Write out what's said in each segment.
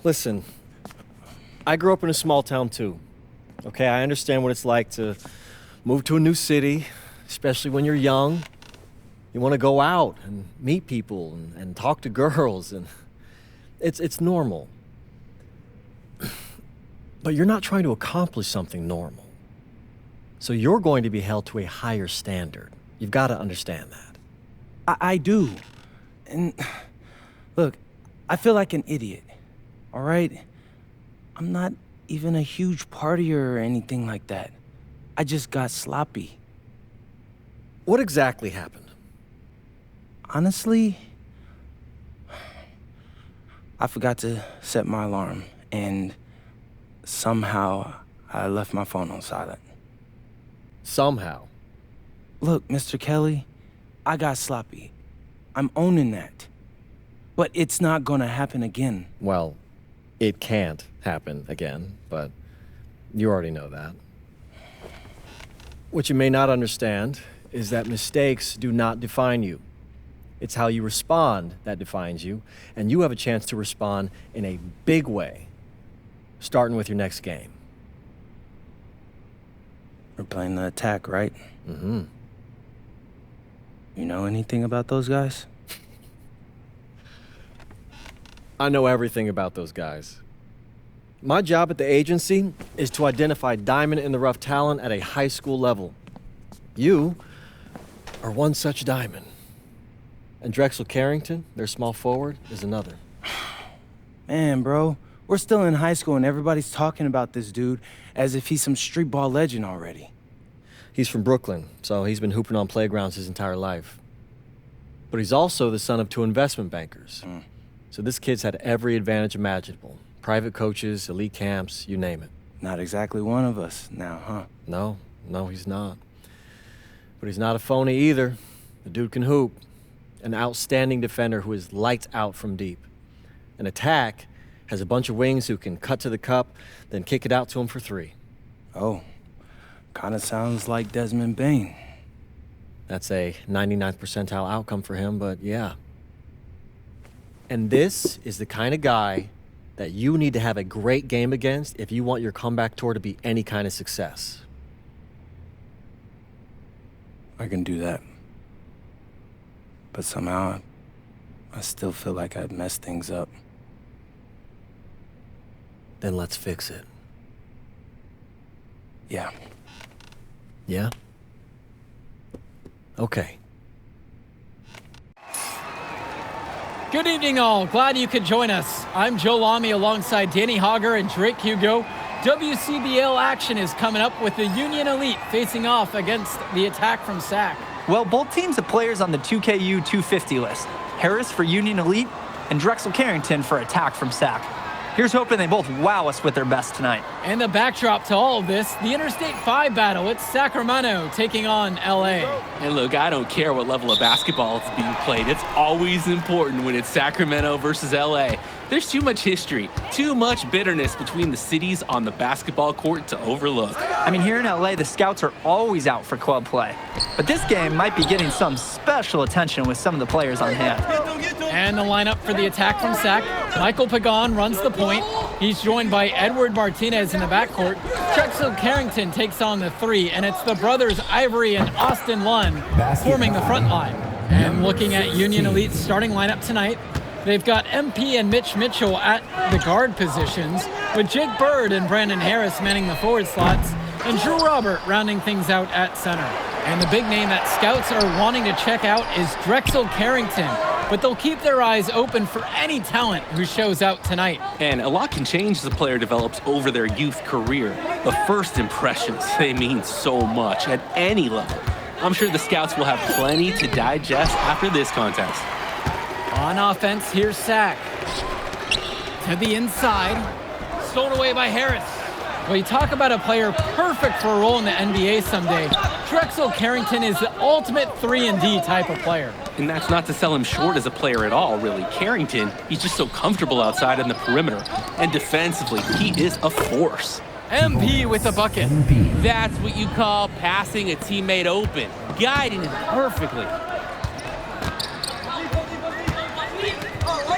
Listen, I grew up in a small town too. Okay, I understand what it's like to move to a new city, especially when you're young. You want to go out and meet people and talk to girls, and it's normal. But you're not trying to accomplish something normal. So you're going to be held to a higher standard. You've got to understand that. I do. And look, I feel like an idiot, all right? I'm not even a huge partier or anything like that. I just got sloppy. What exactly happened? Honestly, I forgot to set my alarm, and somehow I left my phone on silent. Somehow. Look, Mr. Kelly, I got sloppy. I'm owning that. But it's not gonna happen again. Well, it can't happen again, but you already know that. What you may not understand is that mistakes do not define you. It's how you respond that defines you, and you have a chance to respond in a big way, starting with your next game. We're playing the attack, right? Mm-hmm. You know anything about those guys? I know everything about those guys. My job at the agency is to identify diamond in the rough talent at a high school level. You are one such diamond. And Drexel Carrington, their small forward, is another. Man, bro, we're still in high school and everybody's talking about this dude as if he's some street ball legend already. He's from Brooklyn, so he's been hooping on playgrounds his entire life. But he's also the son of two investment bankers. So this kid's had every advantage imaginable. Private coaches, elite camps, you name it. Not exactly one of us now, huh? No, he's not. But he's not a phony either. The dude can hoop. An outstanding defender who is lights out from deep. An attack has a bunch of wings who can cut to the cup, then kick it out to him for three. Oh, kind of sounds like Desmond Bain. That's a 99th percentile outcome for him, but yeah. And this is the kind of guy that you need to have a great game against if you want your comeback tour to be any kind of success. I can do that. But somehow, I still feel like I'd messed things up. Then let's fix it. Yeah. Yeah? Okay. Good evening, all. Glad you could join us. I'm Joe Lamy alongside Danny Hogger and Drake Hugo. WCBL action is coming up with the Union Elite facing off against the Attack from SAC. Well, both teams have players on the 2KU 250 list. Harris for Union Elite and Drexel Carrington for Attack from SAC. Here's hoping they both wow us with their best tonight. And the backdrop to all of this, the Interstate 5 battle. It's Sacramento taking on LA. And look, I don't care what level of basketball is being played. It's always important when it's Sacramento versus LA. There's too much history, too much bitterness between the cities on the basketball court to overlook. I mean, here in LA, the scouts are always out for club play. But this game might be getting some special attention with some of the players on hand. And the lineup for the Attack from SAC. Michael Pagan runs the point. He's joined by Edward Martinez in the backcourt. Drexel Carrington takes on the three, and it's the brothers Ivory and Austin Lunn forming the front line. And looking at Union Elite's starting lineup tonight, they've got MP and Mitch Mitchell at the guard positions, with Jake Bird and Brandon Harris manning the forward slots, and Drew Robert rounding things out at center. And the big name that scouts are wanting to check out is Drexel Carrington, but they'll keep their eyes open for any talent who shows out tonight. And a lot can change as a player develops over their youth career. But first impressions, they mean so much at any level. I'm sure the scouts will have plenty to digest after this contest. On offense, here's SAC. To the inside, stolen away by Harris. Well, you talk about a player perfect for a role in the NBA someday. Drexel Carrington is the ultimate 3-and-D type of player. And that's not to sell him short as a player at all, really. Carrington, he's just so comfortable outside on the perimeter. And defensively, he is a force. MP with a bucket. That's what you call passing a teammate open, guiding him perfectly.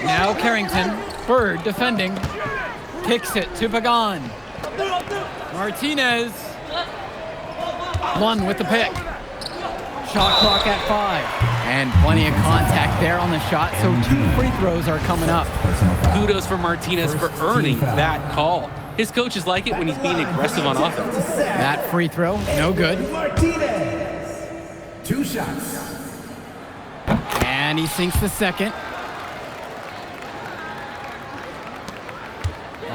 Now Carrington, Bird defending. Kicks it to Pagan. Martinez. Lund with the pick. Shot clock at 5. And plenty of contact there on the shot, so 2 free throws are coming up. Kudos for Martinez for earning that call. His coaches like it when he's being aggressive on offense. That free throw, no good. 2 shots. And he sinks the second.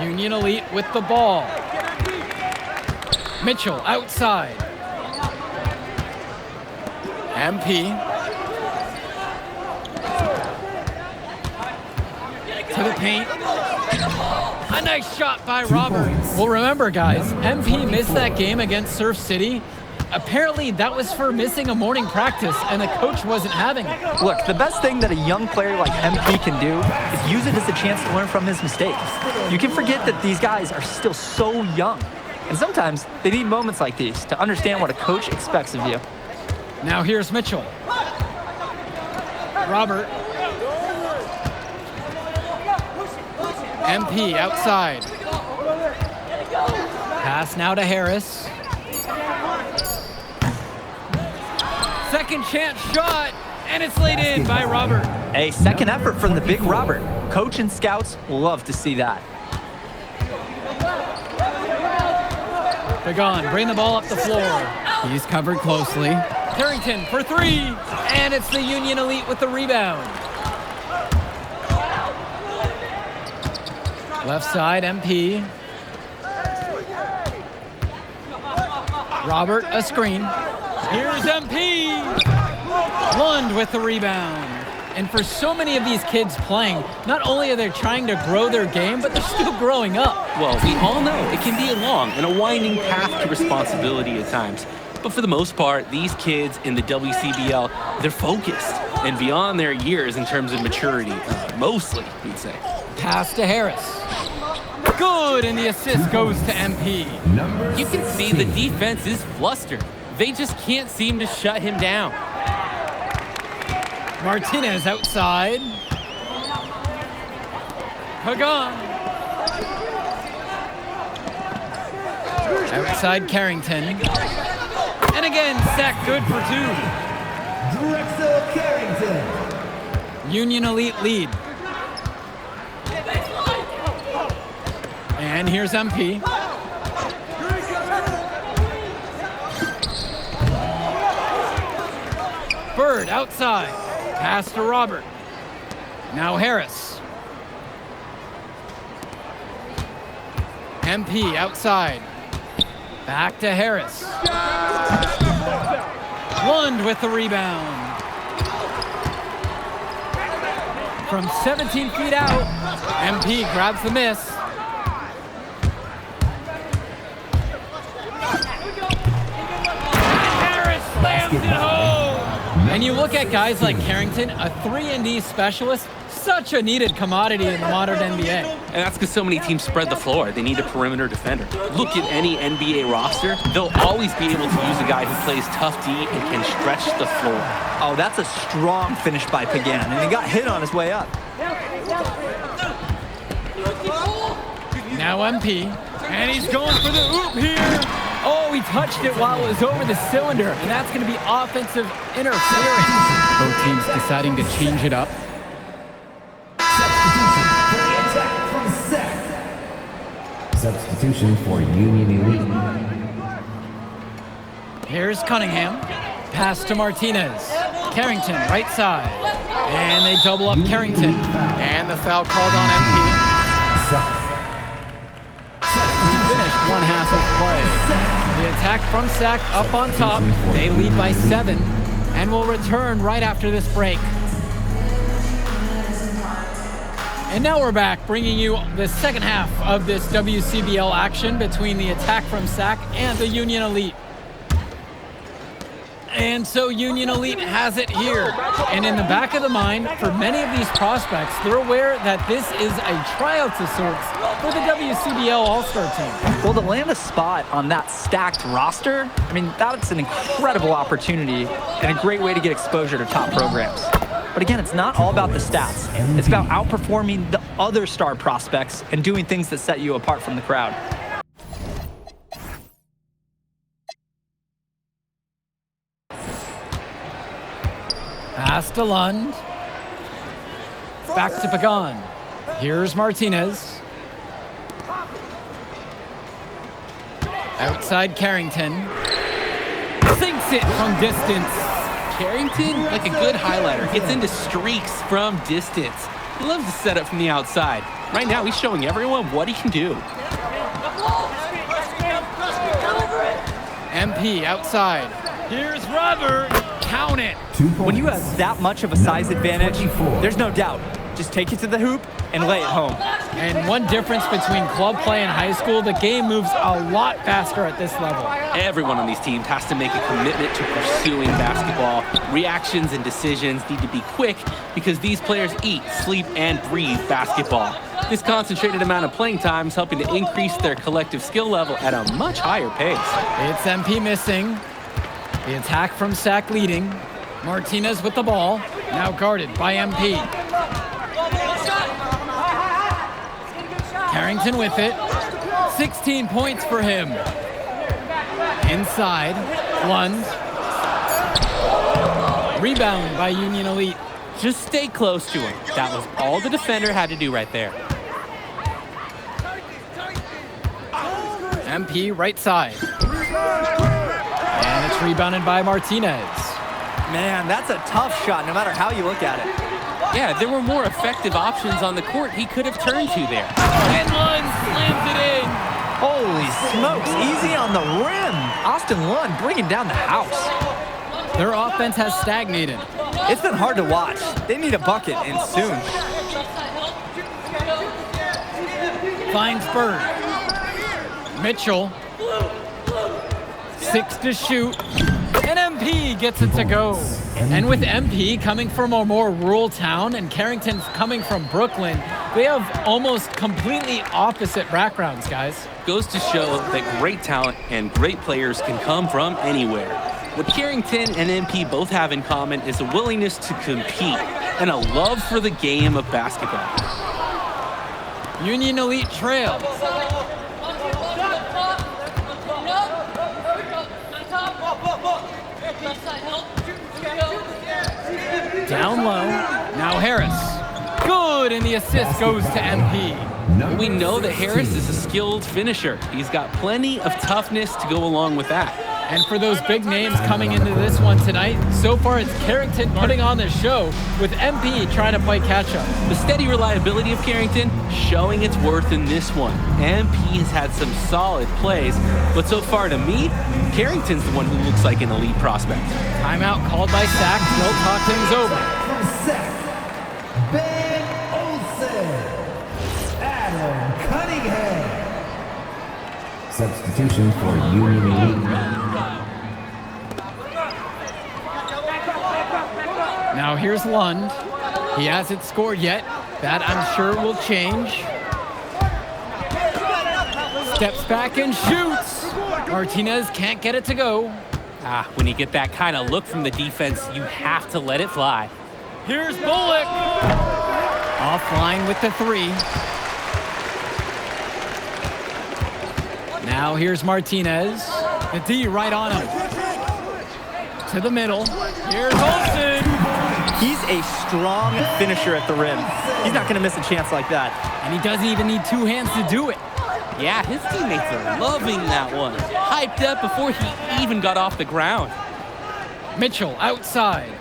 Union Elite with the ball. Mitchell outside. MP. To the paint. A nice shot by Robert. Well, remember, guys, MP missed that game against Surf City. Apparently, that was for missing a morning practice, and the coach wasn't having it. Look, the best thing that a young player like MP can do is use it as a chance to learn from his mistakes. You can forget that these guys are still so young. And sometimes they need moments like these to understand what a coach expects of you. Now here's Mitchell. Robert. MP outside. Pass now to Harris. Second chance shot, and it's laid in by Robert. A second effort from the big Robert. Coach and scouts love to see that. Pagan, bring the ball up the floor. He's covered closely. Carrington for 3, and it's the Union Elite with the rebound. Left side, MP. Robert, a screen. Here's MP. Lund with the rebound. And for so many of these kids playing, not only are they trying to grow their game, but they're still growing up. Well, we all know it can be a long and a winding path to responsibility at times. But for the most part, these kids in the WCBL, they're focused and beyond their years in terms of maturity, mostly, we'd say. Pass to Harris. Good, and the assist goes to MP. You can see the defense is flustered. They just can't seem to shut him down. Martinez outside. Pagan. Outside Carrington. And again, sack good for 2. Drexel Carrington. Union Elite lead. And here's MP. Bird outside. Pass to Robert. Now Harris. MP outside. Back to Harris. Lund with the rebound. From 17 feet out, MP grabs the miss. Harris slams it home. And you look at guys like Carrington, a 3-and-D specialist, such a needed commodity in the modern NBA. And that's because so many teams spread the floor. They need a perimeter defender. Look at any NBA roster. They'll always be able to use a guy who plays tough D and can stretch the floor. Oh, that's a strong finish by Pagan, and he got hit on his way up. Now MP, and he's going for the oop here. Oh, he touched it while it was over the cylinder, and that's going to be offensive interference. Both teams deciding to change it up. Substitution for Union Elite. Here's Cunningham. Pass to Martinez. Carrington, right side. And they double up Carrington. And the foul called on MP. Finished one half of play. The attack from Sac up on top. They lead by 7 and will return right after this break. And now we're back, bringing you the second half of this WCBL action between the attack from Sac and the Union Elite. And so Union Elite has it here. And in the back of the mind, for many of these prospects, they're aware that this is a tryout of sorts for the WCBL All-Star team. Well, to land a spot on that stacked roster, I mean, that's an incredible opportunity and a great way to get exposure to top programs. But again, it's not all about the stats. It's about outperforming the other star prospects and doing things that set you apart from the crowd. Pass to Lund. Back to Pagan. Here's Martinez. Outside Carrington. Sinks it from distance. Carrington, like a good highlighter, gets into streaks from distance. He loves to set up from the outside. Right now, he's showing everyone what he can do. MP outside. Here's Robert. Count it. 2 points. When you have that much of a size Number advantage, 24. there's no doubt. Just take it to the hoop and lay it home. And one difference between club play and high school, the game moves a lot faster at this level. Everyone on these teams has to make a commitment to pursuing basketball. Reactions and decisions need to be quick because these players eat, sleep, and breathe basketball. This concentrated amount of playing time is helping to increase their collective skill level at a much higher pace. It's MP missing. The attack from Sack leading. Martinez with the ball, now guarded by MP. Carrington with it. 16 points for him. Inside, Lund. Rebound by Union Elite. Just stay close to him. That was all the defender had to do right there. MP right side. And it's rebounded by Martinez. Man, that's a tough shot no matter how you look at it. Yeah, there were more effective options on the court he could have turned to there. And Lund slams it in. Holy smokes, easy on the rim. Austin Lund bringing down the house. Their offense has stagnated. It's been hard to watch. They need a bucket, and soon. Finds Bird. Mitchell. 6 to shoot. And MP gets it to go. And with MP coming from a more rural town and Carrington's coming from Brooklyn, they have almost completely opposite backgrounds, guys. Goes to show that great talent and great players can come from anywhere. What Carrington and MP both have in common is a willingness to compete and a love for the game of basketball. Union Elite trails. Down low. Now Harris. Good, and the assist goes to MP. We know that Harris is a skilled finisher. He's got plenty of toughness to go along with that. And for those big names coming into this one tonight, so far it's Carrington putting on the show with MP trying to play catch-up. The steady reliability of Carrington showing its worth in this one. MP has had some solid plays, but so far to me, Carrington's the one who looks like an elite prospect. Timeout called by Sack. They'll talk things over. From Sac, Ben Olsen. Adam Cunningham. Substitution for Union Elite. Now here's Lund. He hasn't scored yet. That I'm sure will change. Steps back and shoots. Martinez can't get it to go. When you get that kind of look from the defense, you have to let it fly. Here's Bullock. Offline with the 3. Now here's Martinez. The D right on him. To the middle. Here's Olsen. He's a strong finisher at the rim. He's not going to miss a chance like that. And he doesn't even need 2 hands to do it. Yeah, his teammates are loving that one. Hyped up before he even got off the ground. Mitchell outside.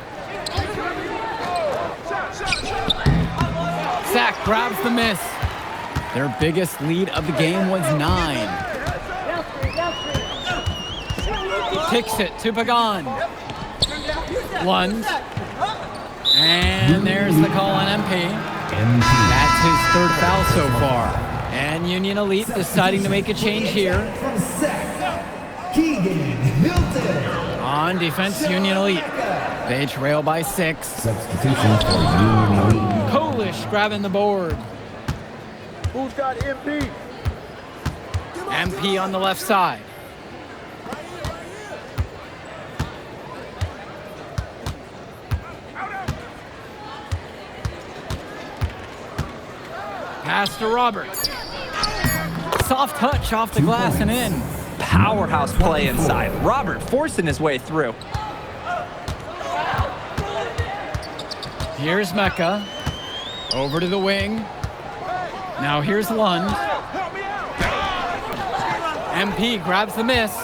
Sack grabs the miss. Their biggest lead of the game was 9. Kicks it to Pagan. Lund. And there's the call on MP. That's his 3rd foul so far. And Union Elite deciding to make a change here. From Sac, Keegan Hilton. On defense, Union Elite. They trail by 6. Substitution for Union Elite. Polish grabbing the board. Who's got MP? MP on the left side. Pass to Robert. Soft touch off the glass and in. Powerhouse play inside. Robert forcing his way through. Here's Mecca. Over to the wing. Now here's Lund. MP grabs the miss.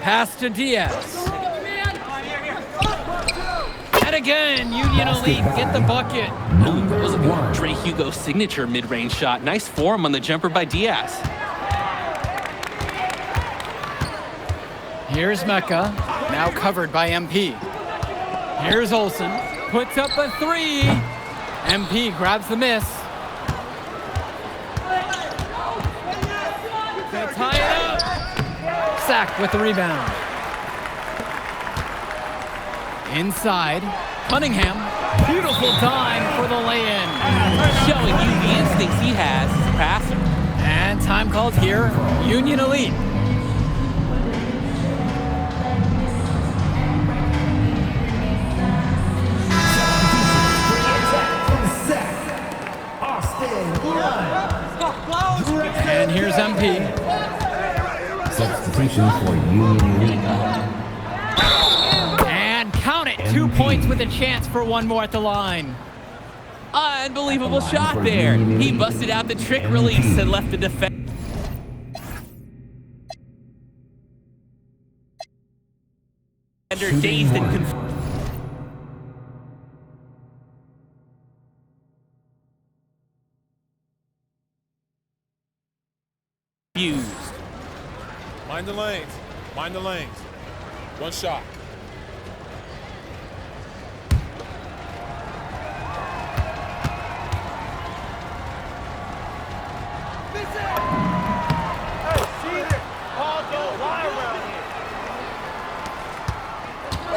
Pass to Diaz. And again, Union Elite get the bucket. That was a Dre Hugo signature mid-range shot. Nice form on the jumper by Diaz. Here's Mecca, now covered by MP. Here's Olsen, puts up a three. MP grabs the miss. To tie it up. Sack with the rebound. Inside, Cunningham, beautiful time for the lay-in. Showing you the instincts he has as a passer. And time called here, Union Elite. And here's MP. Substitution for Union Elite. And count it, 2 points with a chance for one more at the line. Unbelievable shot there. He busted out the trick release and left the defense dazed and confused. Mind the lanes. Mind the lanes. One shot.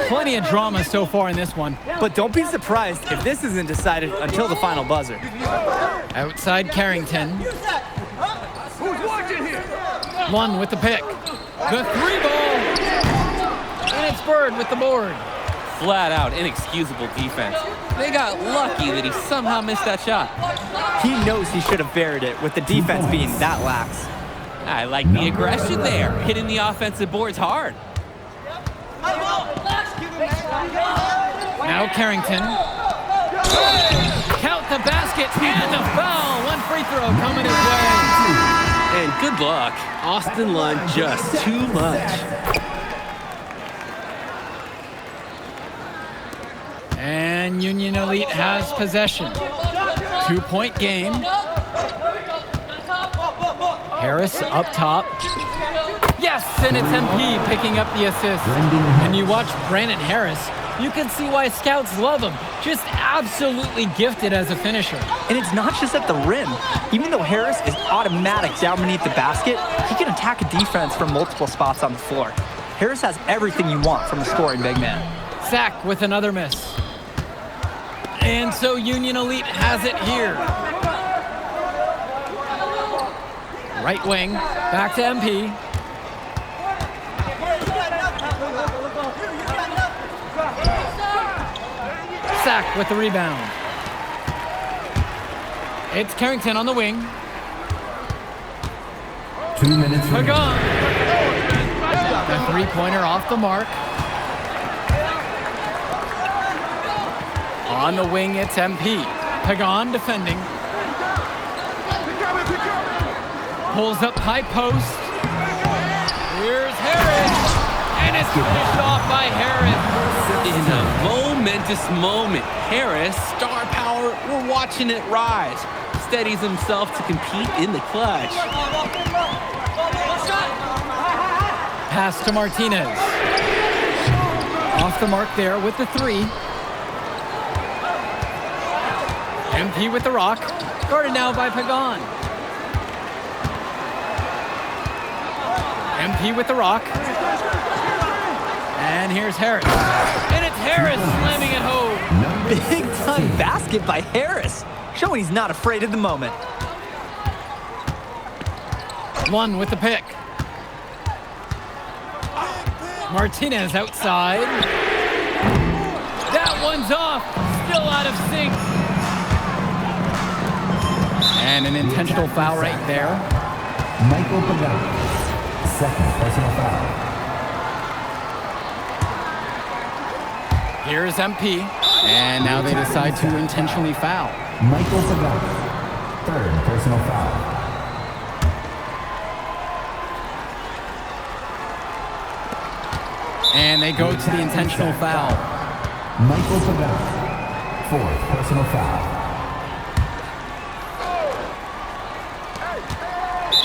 Plenty of drama so far in this one. But don't be surprised if this isn't decided until the final buzzer. Outside Carrington. Lund with the pick. The three ball. And it's Bird with the board. Flat out inexcusable defense. They got lucky that he somehow missed that shot. He knows he should have buried it with the defense being that lax. I like the aggression there, hitting the offensive boards hard. Now Carrington. Count the basket and the foul. One free throw coming his way. And good luck. Austin Lund just too much. And Union Elite has possession. 2-point game. Harris up top. Yes, and it's MP picking up the assist. And you watch Brandon Harris, you can see why scouts love him. Just absolutely gifted as a finisher. And it's not just at the rim. Even though Harris is automatic down beneath the basket, he can attack a defense from multiple spots on the floor. Harris has everything you want from a scoring big man. Sack with another miss. And so Union Elite has it here. Right wing, back to MP. Sack with the rebound. It's Carrington on the wing. 2 minutes remaining. Pagan. The three-pointer off the mark. On the wing, it's MP. Pagan defending. Pulls up high post. Here's Harris. And it's finished off by Harris. In a momentous moment, Harris, star power, we're watching it rise. Steadies himself to compete in the clutch. Pass to Martinez. Off the mark there with the three. MP with the rock. Guarded now by Pagan. MP with the rock. And here's Harris. And it's Harris slamming it home. Big time basket by Harris, showing he's not afraid of the moment. Lund with the pick. Martinez outside. That one's off. Still out of sync. And an intentional foul right there. Michael Pagan. Second personal foul. Here's MP. And now they decide to intentionally foul. Michael Pagan. Third personal foul. And they go to the intentional foul. Michael Pagan. Fourth personal foul.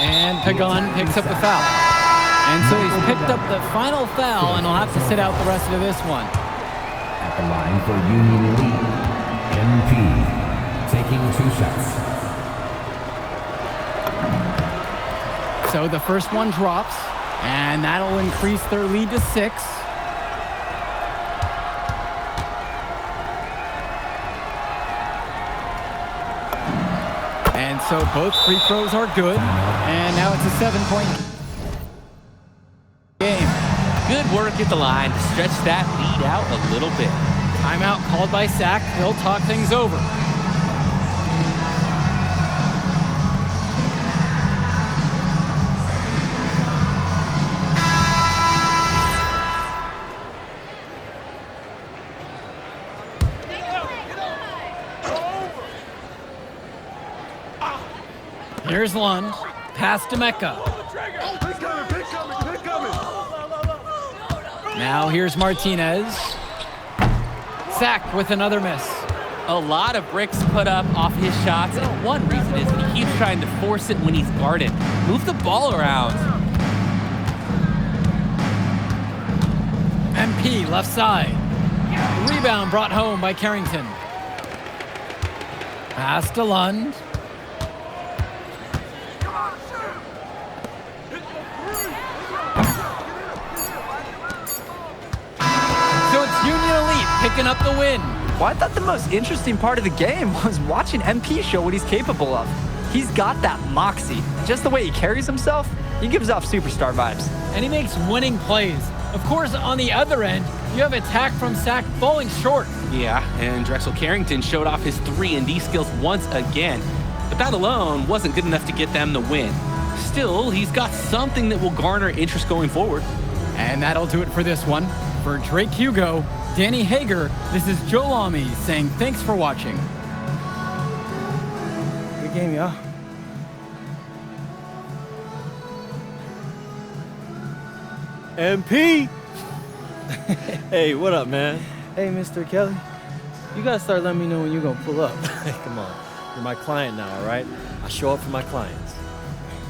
And Pagan picks up the foul. And so he's picked up the final foul, and he'll have to sit out the rest of this one. At the line for Union Elite, MP. Taking 2 shots. So the first one drops, and that'll increase their lead to 6. And so both free throws are good, and now it's a 7-point game. Good work at the line to stretch that lead out a little bit. Timeout called by Sac. They'll talk things over. Here's Lund. Pass to Mecca. Now here's Martinez. Sac with another miss. A lot of bricks put up off his shots, and one reason is that he keeps trying to force it when he's guarded. Move the ball around. MP left side. Rebound brought home by Carrington. Pass to Lund. So it's Union Elite picking up the win. Well, I thought the most interesting part of the game was watching MP show what he's capable of. He's got that moxie. Just the way he carries himself, he gives off superstar vibes. And he makes winning plays. Of course, on the other end, you have attack from Sac falling short. Yeah, and Drexel Carrington showed off his 3-and-D skills once again. But that alone wasn't good enough to get them the win. Still, he's got something that will garner interest going forward. And that'll do it for this one. For Drake Hugo, Danny Hager, this is Joe Lamy saying thanks for watching. Good game, y'all. MP! Hey, what up, man? Hey, Mr. Kelly. You gotta start letting me know when you're gonna pull up. Hey, come on. You're my client now, all right? I show up for my clients.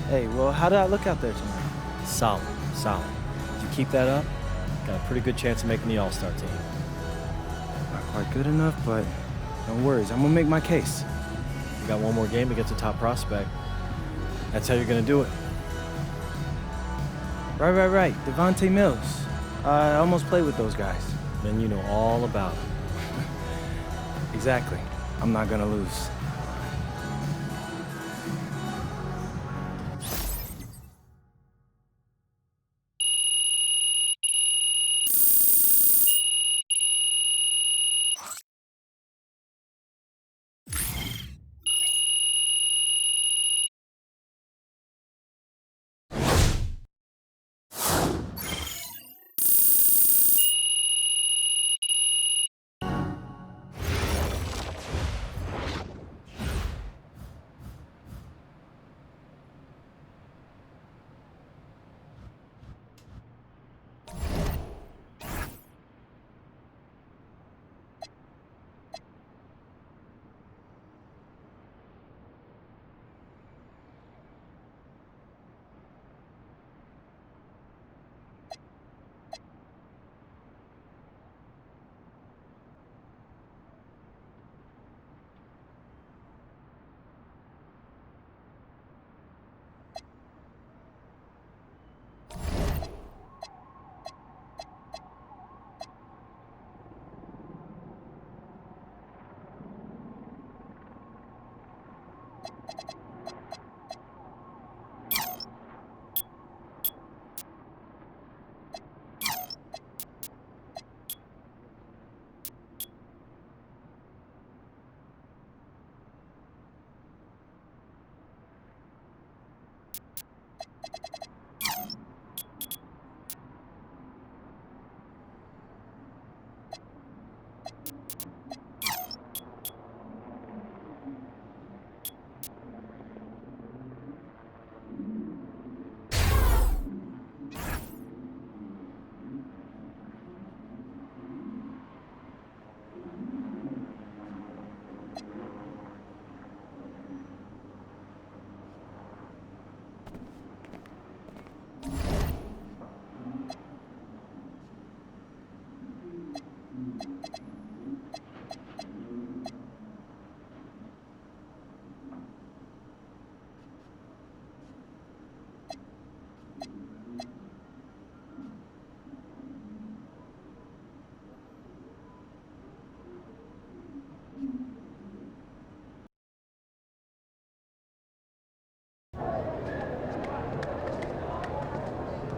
Hey, well, how did I look out there tonight? Solid, solid. If you keep that up, got a pretty good chance of making the All-Star team. Not quite good enough, but no worries. I'm gonna make my case. You got one more game against a top prospect. That's how you're gonna do it. Right. Devontae Mills. I almost played with those guys. Then you know all about it. Exactly. I'm not gonna lose.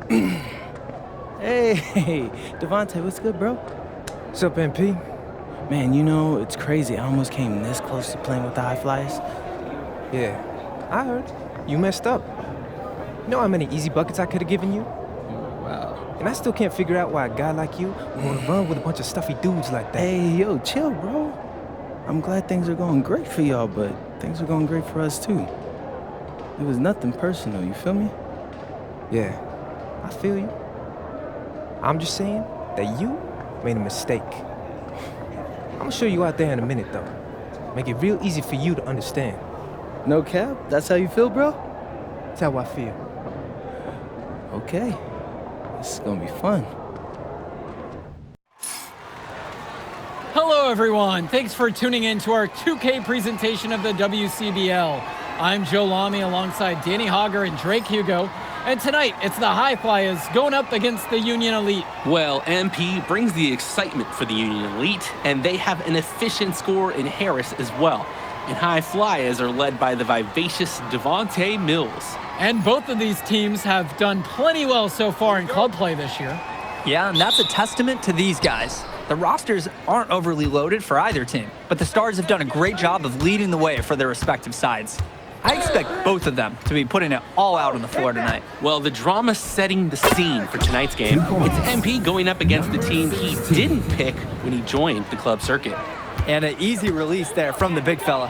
Hey, Devontae, what's good, bro? What's up, MP? Man, you know, it's crazy. I almost came this close to playing with the High Flyers. Yeah, I heard. You messed up. You know how many easy buckets I could have given you? Wow. And I still can't figure out why a guy like you would want to run with a bunch of stuffy dudes like that. Hey, yo, chill, bro. I'm glad things are going great for y'all, but things are going great for us, too. It was nothing personal, you feel me? Yeah, I feel you. I'm just saying that you made a mistake. I'm gonna show you out there in a minute, though. Make it real easy for you to understand. No cap? That's how you feel, bro? That's how I feel. Okay. This is gonna be fun. Hello, everyone. Thanks for tuning in to our 2K presentation of the WCBL. I'm Joe Lamy alongside Danny Hogger and Drake Hugo. And tonight, it's the High Flyers going up against the Union Elite. Well, MP brings the excitement for the Union Elite, and they have an efficient scorer in Harris as well. And High Flyers are led by the vivacious Devontae Mills. And both of these teams have done plenty well so far in club play this year. Yeah, and that's a testament to these guys. The rosters aren't overly loaded for either team, but the Stars have done a great job of leading the way for their respective sides. I expect both of them to be putting it all out on the floor tonight. Well, the drama setting the scene for tonight's game, it's MP going up against the team he didn't pick when he joined the club circuit. And an easy release there from the big fella.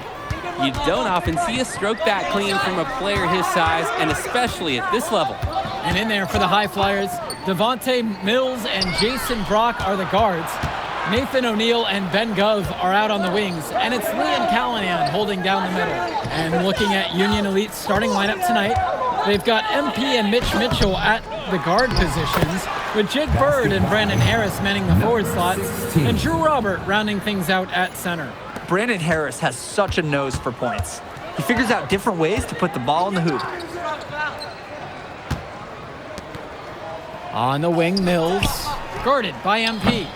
You don't often see a stroke that clean from a player his size, and especially at this level. And in there for the High Flyers, Devontae Mills and Jason Brock are the guards. Nathan O'Neill and Ben Gove are out on the wings, and it's Liam Callahan holding down the middle. And looking at Union Elite's starting lineup tonight, they've got MP and Mitch Mitchell at the guard positions, with Jake Bird and Brandon Harris manning the forward slots, and Drew Robert rounding things out at center. Brandon Harris has such a nose for points. He figures out different ways to put the ball in the hoop. On the wing, Mills, guarded by MP.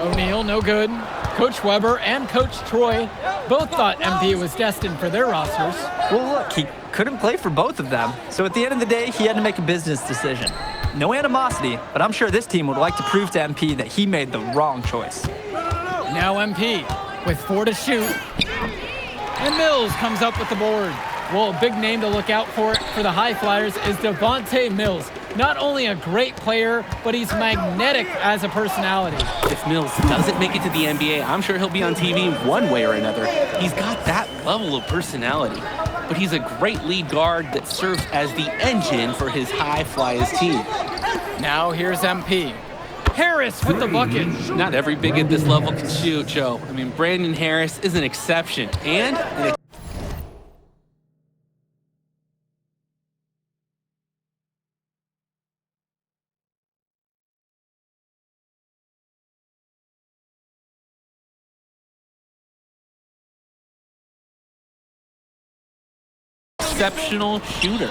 O'Neill, no good. Coach Weber and Coach Troy both thought MP was destined for their rosters. Well, look, he couldn't play for both of them, so at the end of the day, he had to make a business decision. No animosity, but I'm sure this team would like to prove to MP that he made the wrong choice. Now MP with 4 to shoot. And Mills comes up with the board. Well, a big name to look out for the High Flyers is Devontae Mills. Not only a great player, but he's magnetic as a personality. If Mills doesn't make it to the NBA, I'm sure he'll be on TV one way or another. He's got that level of personality. But he's a great lead guard that serves as the engine for his High Flyers team. Now here's MP. Harris with the bucket. Not every big at this level can shoot, Joe. I mean, Brandon Harris is an exception. And an exceptional shooter.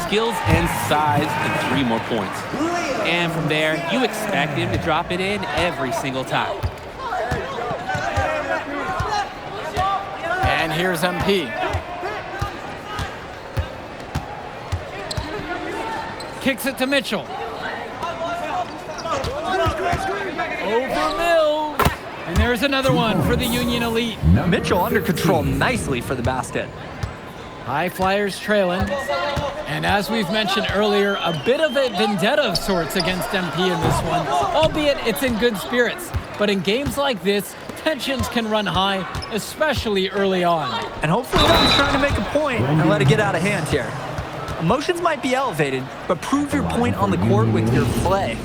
Skills and size and 3 more points. And from there, you expect him to drop it in every single time. And here's MP. Kicks it to Mitchell. Over Mills. And there's another one for the Union Elite. Mitchell under control nicely for the basket. High Flyers trailing. And as we've mentioned earlier, a bit of a vendetta of sorts against MP in this one, albeit it's in good spirits. But in games like this, tensions can run high, especially early on. And hopefully no one's trying to make a point and let it get out of hand here. Emotions might be elevated, but prove your point on the court with your play.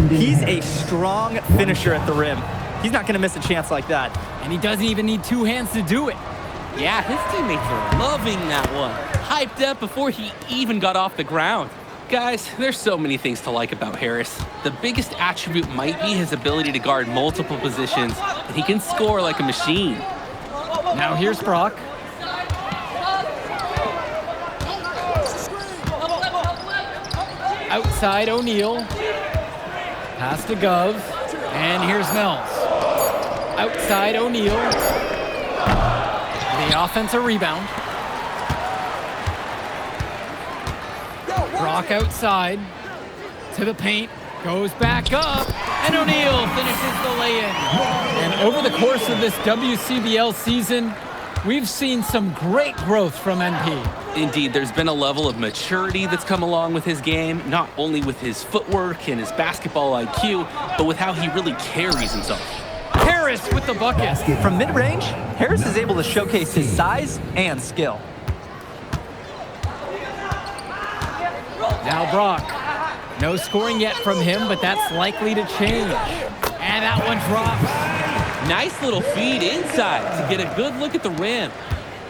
He's a strong finisher at the rim. He's not going to miss a chance like that. And he doesn't even need 2 hands to do it. Yeah, his teammates are loving that one. Hyped up before he even got off the ground. Guys, there's so many things to like about Harris. The biggest attribute might be his ability to guard multiple positions, and he can score like a machine. Now here's Brock. Outside O'Neill. Pass to Gove. And here's Mills. Outside O'Neill. The offensive rebound. Brock outside. To the paint, goes back up, and O'Neal finishes the lay-in. And over the course of this WCBL season, we've seen some great growth from NP. Indeed, there's been a level of maturity that's come along with his game, not only with his footwork and his basketball IQ, but with how he really carries himself. Harris with the bucket. From mid-range, Harris is able to showcase his size and skill. Now Brock. No scoring yet from him, but that's likely to change. And that one drops. Nice little feed inside to get a good look at the rim.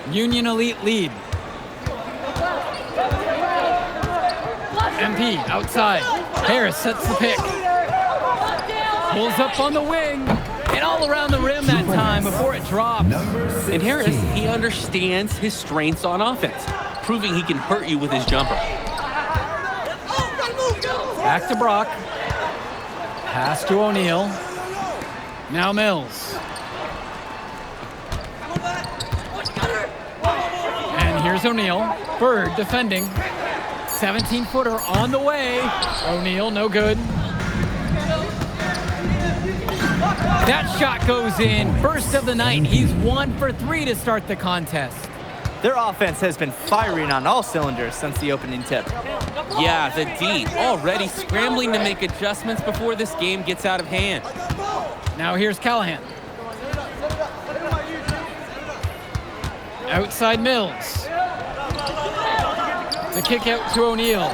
Union Elite lead. MP outside. Harris sets the pick. Pulls up on the wing. And all around the rim that time before it drops. And Harris, he understands his strengths on offense, proving he can hurt you with his jumper. Back to Brock. Pass to O'Neal. Now Mills. And here's O'Neal. Bird defending. 17-footer on the way. O'Neal, no good. That shot goes in. First of the night. He's 1 for 3 to start the contest. Their offense has been firing on all cylinders since the opening tip. Yeah, the D already scrambling to make adjustments before this game gets out of hand. Now here's Callahan. Outside Mills. The kick out to O'Neal.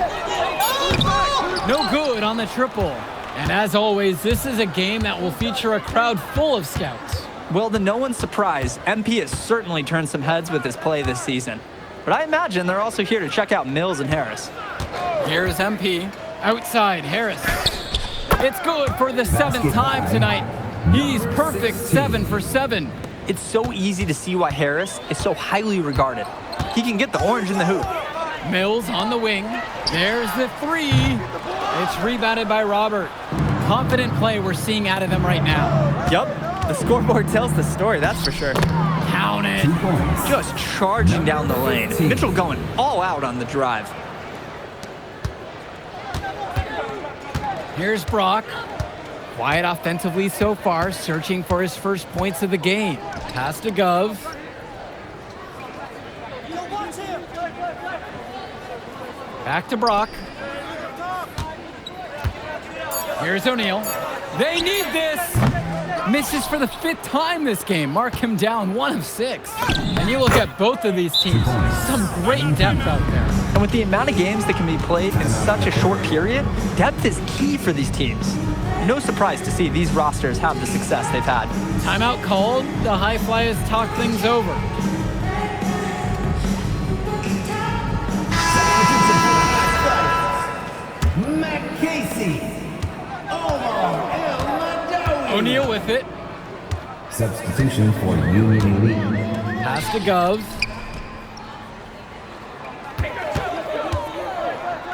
No good on the triple. And as always, this is a game that will feature a crowd full of scouts. Well, to no one's surprise, MP has certainly turned some heads with his play this season. But I imagine they're also here to check out Mills and Harris. Here's MP. Outside, Harris. It's good for the 7th time tonight. He's perfect 7 for 7. It's so easy to see why Harris is so highly regarded. He can get the orange in the hoop. Mills on the wing. There's the 3. It's rebounded by Robert. Confident play we're seeing out of them right now. Yup, the scoreboard tells the story, that's for sure. Count it. Just charging down the lane. Mitchell going all out on the drive. Here's Brock. Quiet offensively so far, searching for his first points of the game. Pass to Gov. Back to Brock. Here's O'Neal. They need this. Misses for the 5th time this game. Mark him down 1 of 6. And you look at both of these teams, some great depth out there. And with the amount of games that can be played in such a short period, depth is key for these teams. No surprise to see these rosters have the success they've had. Timeout called. The High Flyers talk things over. Matt Casey. O'Neal with it. Substitution for Union Elite. Pass to Gov.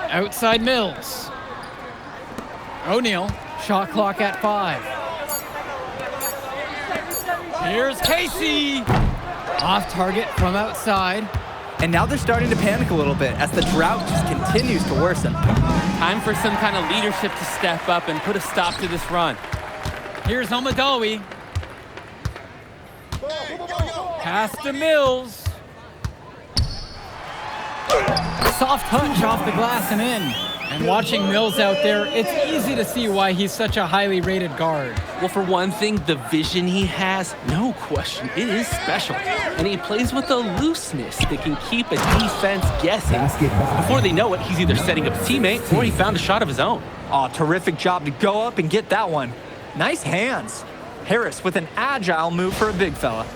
Outside Mills. O'Neal. Shot clock at 5. Here's Casey. Off target from outside. And now they're starting to panic a little bit as the drought just continues to worsen. Time for some kind of leadership to step up and put a stop to this run. Here's Omadawi. Pass to Mills. Soft touch off the glass and in. And watching Mills out there, it's easy to see why he's such a highly rated guard. Well, for one thing, the vision he has, no question, it is special. And he plays with a looseness that can keep a defense guessing. Before they know it, he's either setting up a teammate or he found a shot of his own. Oh, terrific job to go up and get that one. Nice hands. Harris with an agile move for a big fella.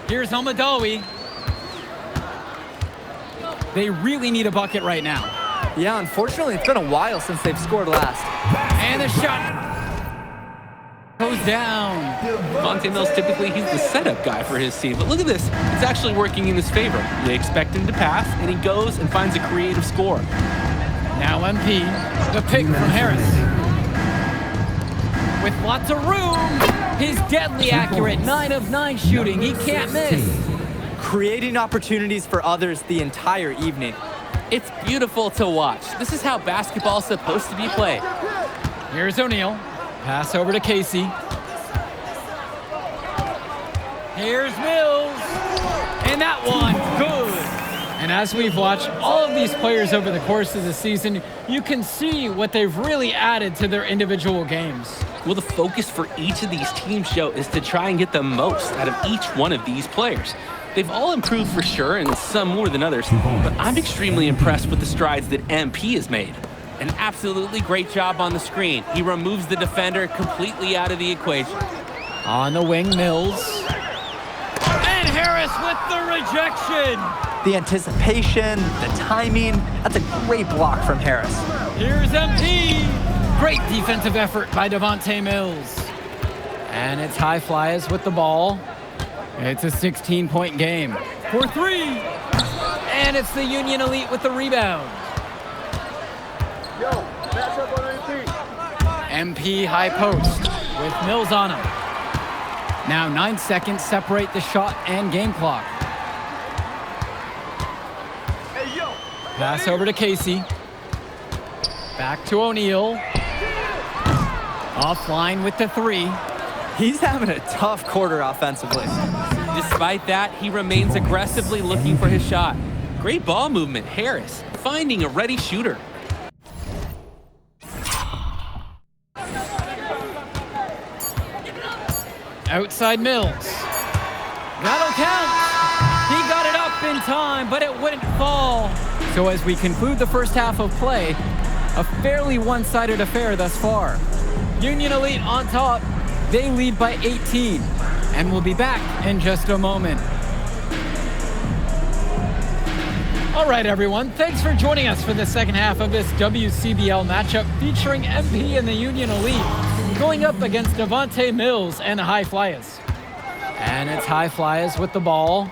Here's Omadawi. They really need a bucket right now. Yeah, unfortunately, it's been a while since they've scored last. And the shot goes down. Monte Mills, typically, he's the setup guy for his team. But look at this. It's actually working in his favor. They expect him to pass, and he goes and finds a creative score. Now MP, the pick from Harris. With lots of room. His deadly accurate 9 of 9 shooting. He can't miss. Creating opportunities for others the entire evening. It's beautiful to watch. This is how basketball's supposed to be played. Here's O'Neal. Pass over to Casey. Here's Mills. And that one, good. And as we've watched all of these players over the course of the season, you can see what they've really added to their individual games. Well, the focus for each of these teams show is to try and get the most out of each one of these players. They've all improved for sure, and some more than others, but I'm extremely impressed with the strides that MP has made. An absolutely great job on the screen. He removes the defender completely out of the equation. On the wing, Mills. And Harris with the rejection. The anticipation, the timing, that's a great block from Harris. Here's MP. Great defensive effort by Devontae Mills. And it's High Flyers with the ball. It's a 16-point game. For 3. And it's the Union Elite with the rebound. Yo, match up on MP. MP high post with Mills on him. Now 9 seconds separate the shot and game clock. Hey, yo. Pass over to Casey. Back to O'Neal. Offline with the 3. He's having a tough quarter offensively. Despite that, he remains aggressively looking for his shot. Great ball movement, Harris, finding a ready shooter. Outside Mills. That'll count. He got it up in time, but it wouldn't fall. So as we conclude the first half of play, a fairly one-sided affair thus far. Union Elite on top. They lead by 18, and we'll be back in just a moment. All right, everyone. Thanks for joining us for the second half of this WCBL matchup featuring MP and the Union Elite going up against Devontae Mills and the High Flyers. And it's High Flyers with the ball.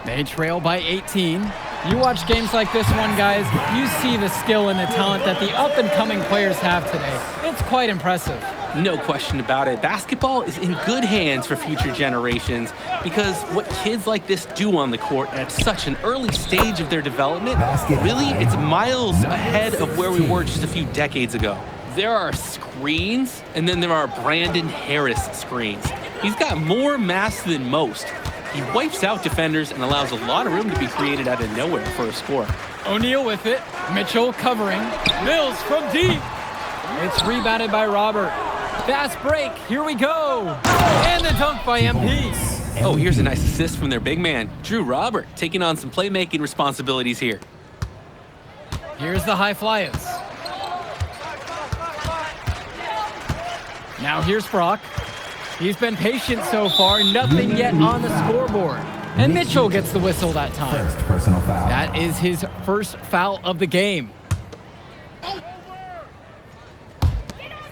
They trail by 18. You watch games like this one, guys, you see the skill and the talent that the up-and-coming players have today. It's quite impressive. No question about it. Basketball is in good hands for future generations because what kids like this do on the court at such an early stage of their development, really, it's miles ahead of where we were just a few decades ago. There are screens, and then there are Brandon Harris screens. He's got more mass than most. He wipes out defenders and allows a lot of room to be created out of nowhere for a score. O'Neal with it. Mitchell covering. Mills from deep. It's rebounded by Robert. Fast break. Here we go. And the dunk by MP. Oh, here's a nice assist from their big man, Drew Robert, taking on some playmaking responsibilities here. Here's the High Flyers. Now here's Brock. He's been patient so far, nothing yet on the scoreboard. And Mitchell gets the whistle that time. First personal foul. That is his first foul of the game.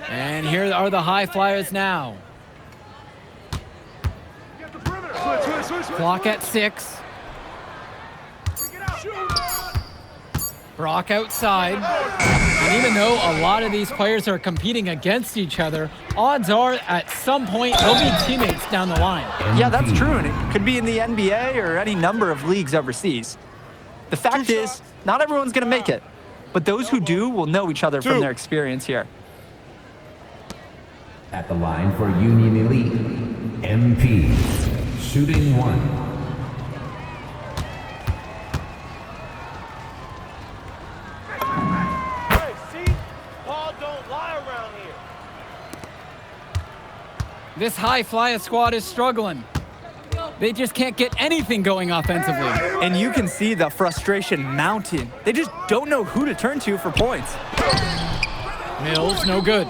And here are the High Flyers now. Clock at 6. Brock outside. And even though a lot of these players are competing against each other, odds are at some point they'll be teammates down the line. Yeah, that's true, and it could be in the NBA or any number of leagues overseas. The fact is, not everyone's going to make it, but those who do will know each other from their experience here. At the line for Union Elite, MP. Shooting 1. Hey, see? Paul don't lie around here. This High Flyer squad is struggling. They just can't get anything going offensively. And you can see the frustration mounting. They just don't know who to turn to for points. Mills, no good.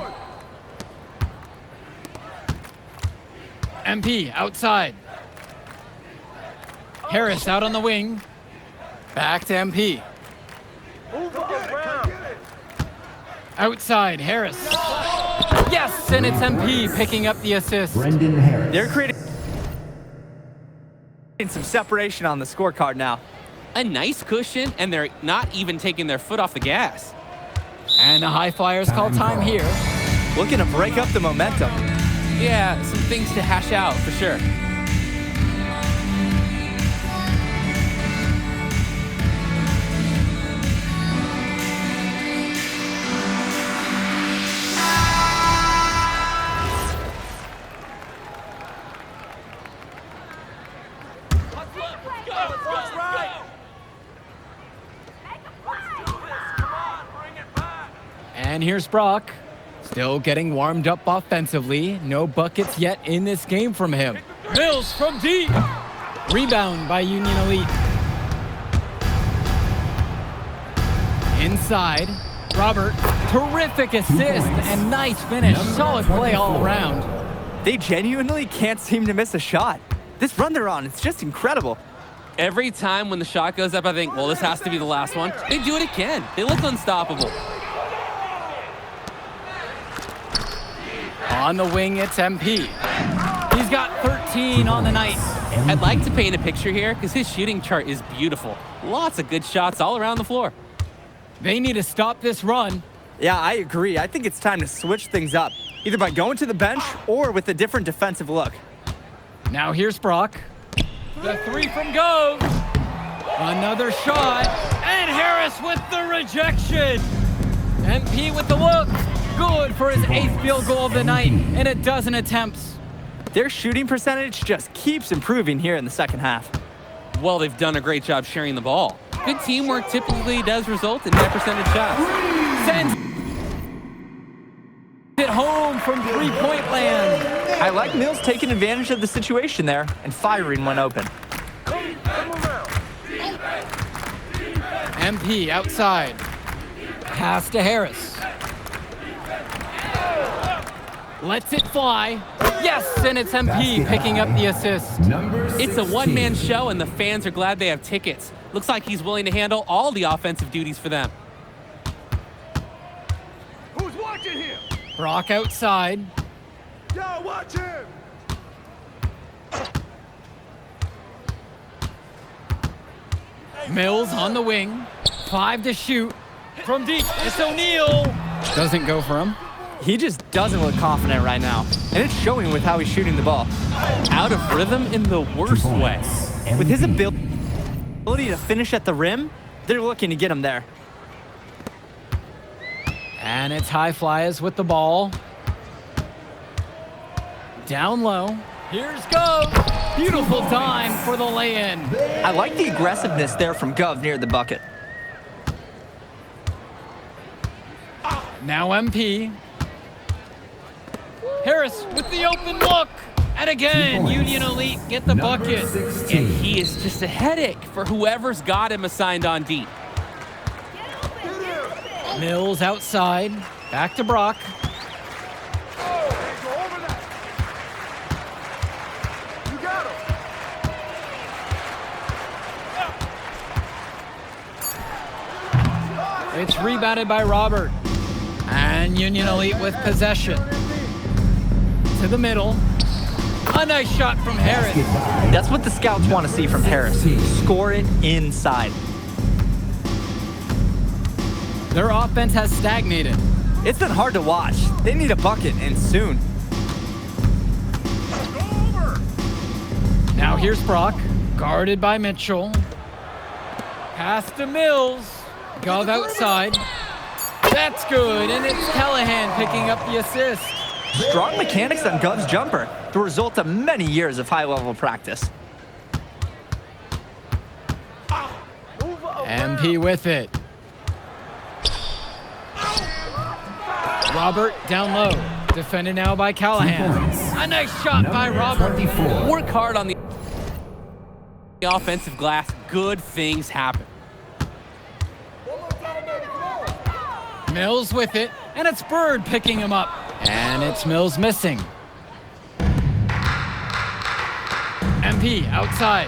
MP outside. Harris out on the wing. Back to MP. Move around. Outside, Harris. Yes, and it's MP picking up the assist. Brendan Harris. They're creating some separation on the scorecard now. A nice cushion, and they're not even taking their foot off the gas. And the High Flyers call time here. Looking to break up the momentum. Yeah, some things to hash out for sure. And here's Brock. Still getting warmed up offensively. No buckets yet in this game from him. Mills from deep. Rebound by Union Elite. Inside. Robert. Terrific assist and nice finish. Solid play all around. They genuinely can't seem to miss a shot. This run they're on, it's just incredible. Every time when the shot goes up, I think, well, this has to be the last one. They do it again. They look unstoppable. On the wing, it's MP. He's got 13 on the night. I'd like to paint a picture here because his shooting chart is beautiful. Lots of good shots all around the floor. They need to stop this run. Yeah, I agree. I think it's time to switch things up, either by going to the bench or with a different defensive look. Now here's Brock. The three from Gove. Another shot. And Harris with the rejection. MP with the look. Good for his 8th field goal of the night and a dozen attempts. Their shooting percentage just keeps improving here in the second half. Well, they've done a great job sharing the ball. Good teamwork typically does result in high percentage shots. Sends it home from three-point land. I like Mills taking advantage of the situation there and firing when open. MP outside. Pass to Harris. Lets it fly. Yes, and it's MP picking up the assist. It's a one-man show, and the fans are glad they have tickets. Looks like he's willing to handle all the offensive duties for them. Who's watching here? Brock outside. Yo, watch him! Mills on the wing. 5 to shoot. From deep, it's O'Neal. Doesn't go for him. He just doesn't look confident right now, and it's showing with how he's shooting the ball. Out of rhythm in the worst way. With his ability to finish at the rim, they're looking to get him there. And it's High Flyers with the ball. Down low. Here's Gove. Beautiful time for the lay-in. I like the aggressiveness there from Gov near the bucket. Now MP. Harris with the open look. And again, Union Elite get the bucket. And he is just a headache for whoever's got him assigned on deep. Mills outside. Back to Brock. It's rebounded by Robert. And Union Elite with possession. To the middle. A nice shot from Harris. That's what the scouts want to see from Harris. Score it inside. Their offense has stagnated. It's been hard to watch. They need a bucket, and soon. Now here's Brock, guarded by Mitchell. Pass to Mills. Gov outside. That's good, and it's Callahan picking up the assist. Strong mechanics on Gov's jumper, the result of many years of high-level practice. MP with it. Robert down low. Defended now by Callahan. A nice shot by Robert. Work hard on the offensive glass. Good things happen. Mills with it, and it's Bird picking him up. And it's Mills missing. MP outside.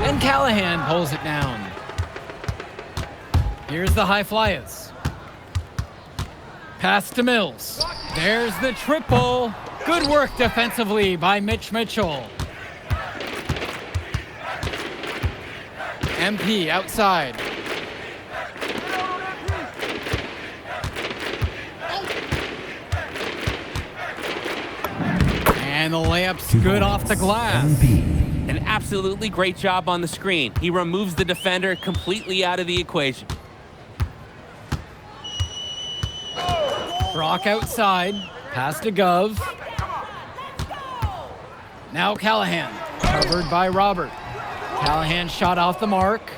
And Callahan pulls it down. Here's the High Flyers. Pass to Mills. There's the triple. Good work defensively by Mitch Mitchell. MP outside. And the layup's good off the glass. MP. An absolutely great job on the screen. He removes the defender completely out of the equation. Brock outside. Pass to Gov. Now Callahan. Covered by Robert. Callahan shot off the mark.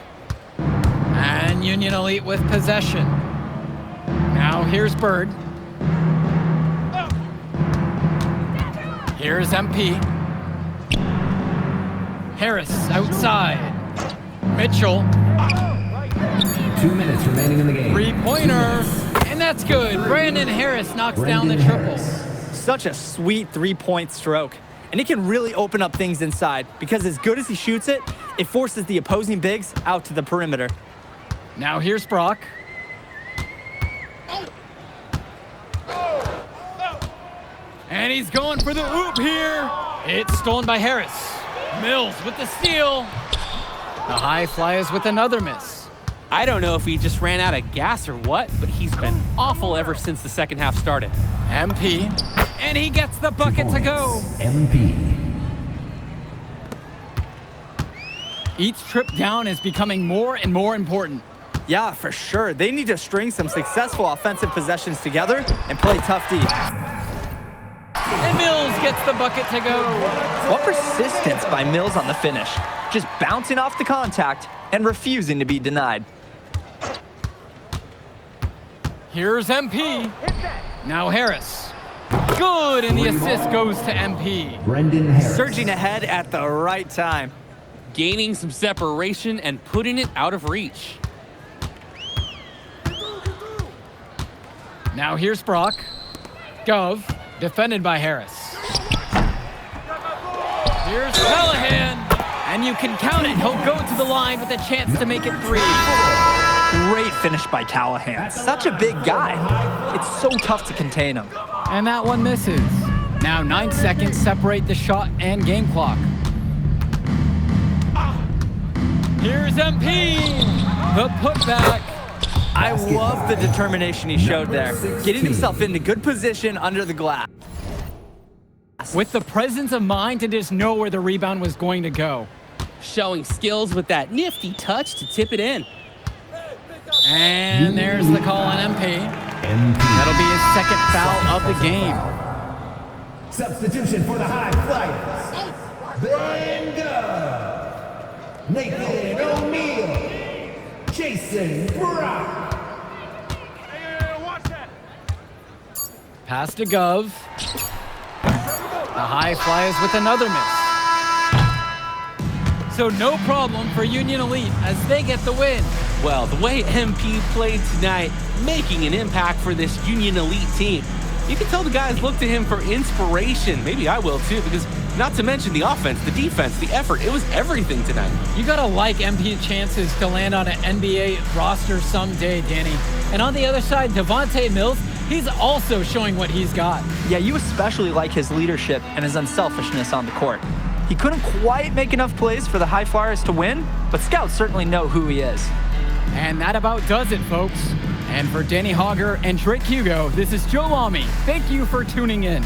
And Union Elite with possession. Now here's Bird. Here's MP. Harris outside. Mitchell. 2 minutes remaining in the game. Three-pointer. And that's good. Brandon Harris knocks down the triple. Such a sweet three-point stroke. And it can really open up things inside because as good as he shoots it, it forces the opposing bigs out to the perimeter. Now here's Brock. And he's going for the oop here. It's stolen by Harris. Mills with the steal. The high flyers with another miss. I don't know if he just ran out of gas or what, but he's been awful ever since the second half started. MP. And he gets the bucket to go. MP. Each trip down is becoming more and more important. Yeah, for sure. They need to string some successful offensive possessions together and play tough D. And Mills gets the bucket to go. What persistence by Mills on the finish. Just bouncing off the contact and refusing to be denied. Here's MP. Now Harris. Good, and the assist goes to MP. Brendan Harris. Surging ahead at the right time. Gaining some separation and putting it out of reach. Now here's Brock. Gov, defended by Harris. Here's Callahan. And you can count it. He'll go to the line with a chance to make it three. Great finish by Callahan. Such a big guy. It's so tough to contain him. And that one misses. Now 9 seconds separate the shot and game clock. Here's MP. The putback. I love the determination he showed there. Getting himself into good position under the glass. With the presence of mind to just know where the rebound was going to go. Showing skills with that nifty touch to tip it in. And there's the call on MP. MP. That'll be his second foul of the game. Substitution for the High Flyers. Brian Gov. Nathan O'Neal. Jason Brock. Watch that. Pass to Gov. The high flyers with another miss. So no problem for Union Elite as they get the win. Well, the way MP played tonight, making an impact for this Union Elite team. You can tell the guys look to him for inspiration. Maybe I will too, because not to mention the offense, the defense, the effort. It was everything tonight. You gotta like MP's chances to land on an NBA roster someday, Danny. And on the other side, Devontae Mills, he's also showing what he's got. Yeah, you especially like his leadership and his unselfishness on the court. He couldn't quite make enough plays for the High Flyers to win, but scouts certainly know who he is. And that about does it, folks. And for Danny Hogger and Drake Hugo, this is Joe Lamy. Thank you for tuning in.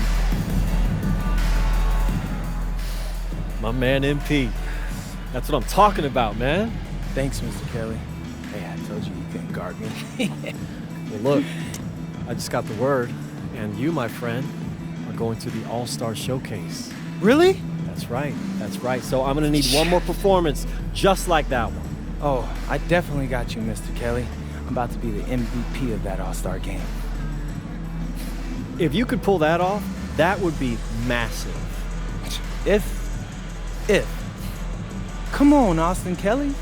My man MP. That's what I'm talking about, man. Thanks, Mr. Kelly. Hey, I told you couldn't guard me. Well, look, I just got the word, and you, my friend, are going to the All-Star Showcase. Really? That's right. That's right. So I'm going to need one more performance just like that one. Oh, I definitely got you, Mr. Kelly. I'm about to be the MVP of that All-Star game. If you could pull that off, that would be massive. If. Come on, Austin Kelly.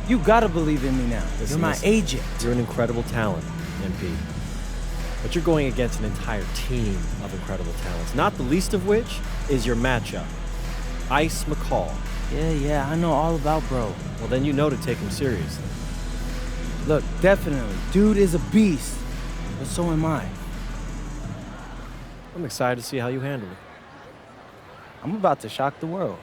You gotta believe in me now. You're my agent. You're an incredible talent, MP. But you're going against an entire team of incredible talents, not the least of which is your matchup, Ice McCall. Yeah, I know all about bro. Well, then you know to take him seriously. Look, definitely. Dude is a beast, but so am I. I'm excited to see how you handle it. I'm about to shock the world.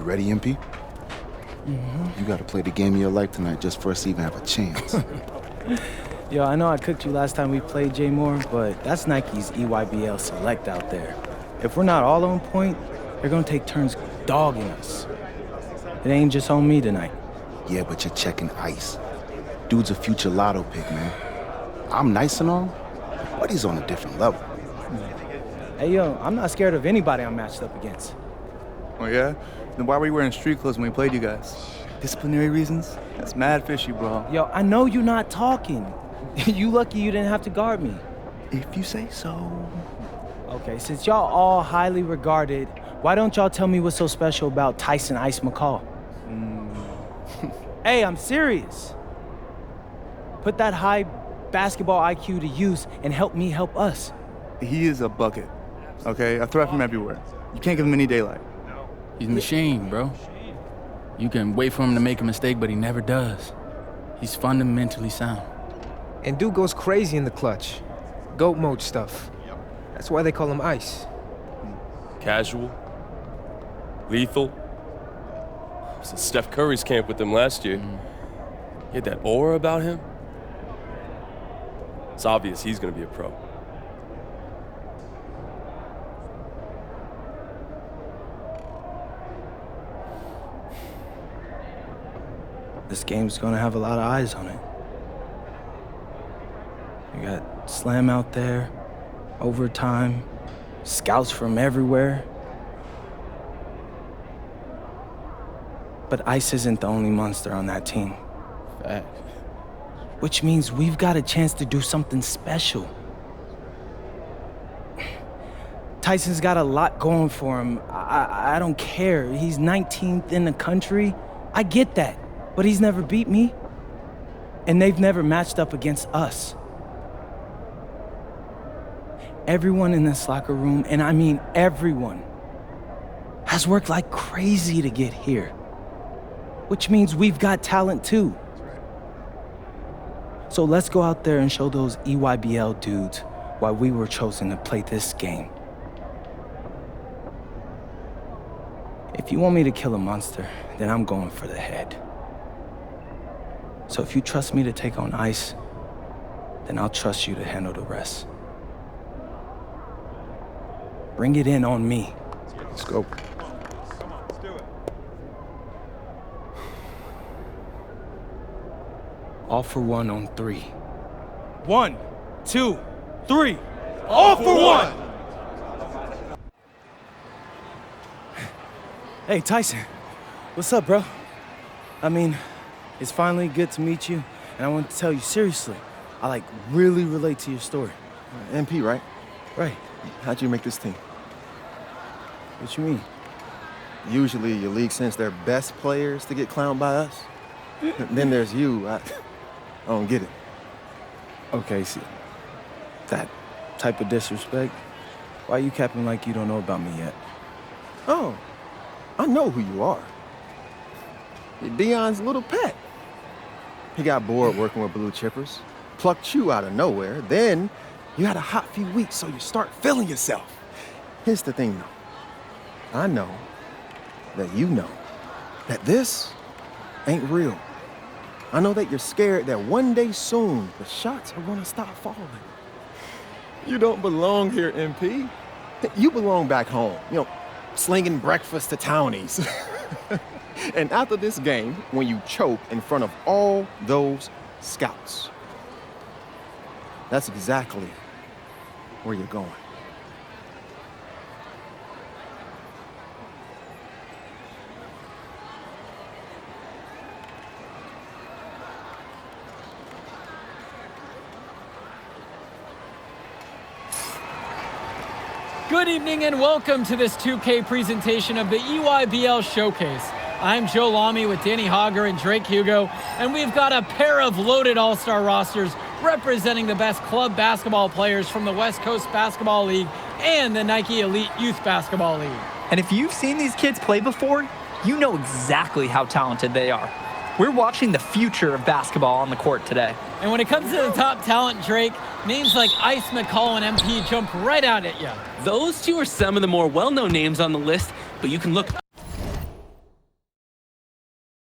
ready, MP? You gotta play the game of your life tonight just for us to even have a chance. Yo, I know I cooked you last time we played Jay Moore, but that's Nike's EYBL Select out there. If we're not all on point, they're gonna take turns dogging us. It ain't just on me tonight. Yeah, but you're checking ice. Dude's a future lotto pick, man. I'm nice and all, but he's on a different level. Hey, yo, I'm not scared of anybody I'm matched up against. Oh, yeah? Then why were you wearing street clothes when we played you guys? Disciplinary reasons? That's mad fishy, bro. Yo, I know you're not talking. You lucky you didn't have to guard me. If you say so. Okay, since y'all all highly regarded, why don't y'all tell me what's so special about Tyson Ice McCall? Hey, I'm serious. Put that high basketball IQ to use and help me help us. He is a bucket, okay? A threat from everywhere. You can't give him any daylight. He's a machine, bro. You can wait for him to make a mistake, but he never does. He's fundamentally sound. And dude goes crazy in the clutch. Goat mode stuff. That's why they call him Ice. Casual. Lethal. I was at Steph Curry's camp with him last year. He had that aura about him. It's obvious he's gonna be a pro. This game's gonna have a lot of eyes on it. You got Slam out there, overtime, scouts from everywhere. But Ice isn't the only monster on that team. Fact. Which means we've got a chance to do something special. Tyson's got a lot going for him. I don't care. He's 19th in the country. I get that. But he's never beat me. And they've never matched up against us. Everyone in this locker room, and I mean everyone, has worked like crazy to get here. Which means we've got talent too. So let's go out there and show those EYBL dudes why we were chosen to play this game. If you want me to kill a monster, then I'm going for the head. So if you trust me to take on Ice, then I'll trust you to handle the rest. Bring it in on me. Let's go. All for one on 3. 1, 2, 3. All for one! Hey, Tyson. What's up, bro? I mean, it's finally good to meet you, and I want to tell you seriously, I really relate to your story. MP, right? Right. How'd you make this team? What you mean? Usually your league sends their best players to get clowned by us. Then there's you. I don't get it. Okay, see, that type of disrespect, why you capping like you don't know about me yet? Oh, I know who you are. You're Dion's little pet. He got bored working with blue chippers, plucked you out of nowhere, then you had a hot few weeks, so you start feeling yourself. Here's the thing, though. I know that you know that this ain't real. I know that you're scared that one day soon the shots are gonna stop falling. You don't belong here, MP. You belong back home, slinging breakfast to townies. And after this game, when you choke in front of all those scouts, that's exactly where you're going. Good evening and welcome to this 2K presentation of the EYBL Showcase. I'm Joe Lamy with Danny Hogger and Drake Hugo, and we've got a pair of loaded all-star rosters representing the best club basketball players from the West Coast Basketball League and the Nike Elite Youth Basketball League. And if you've seen these kids play before, you know exactly how talented they are. We're watching the future of basketball on the court today. And when it comes to the top talent, Drake, names like Ice McCall and MP jump right out at you. Those two are some of the more well-known names on the list, but you can look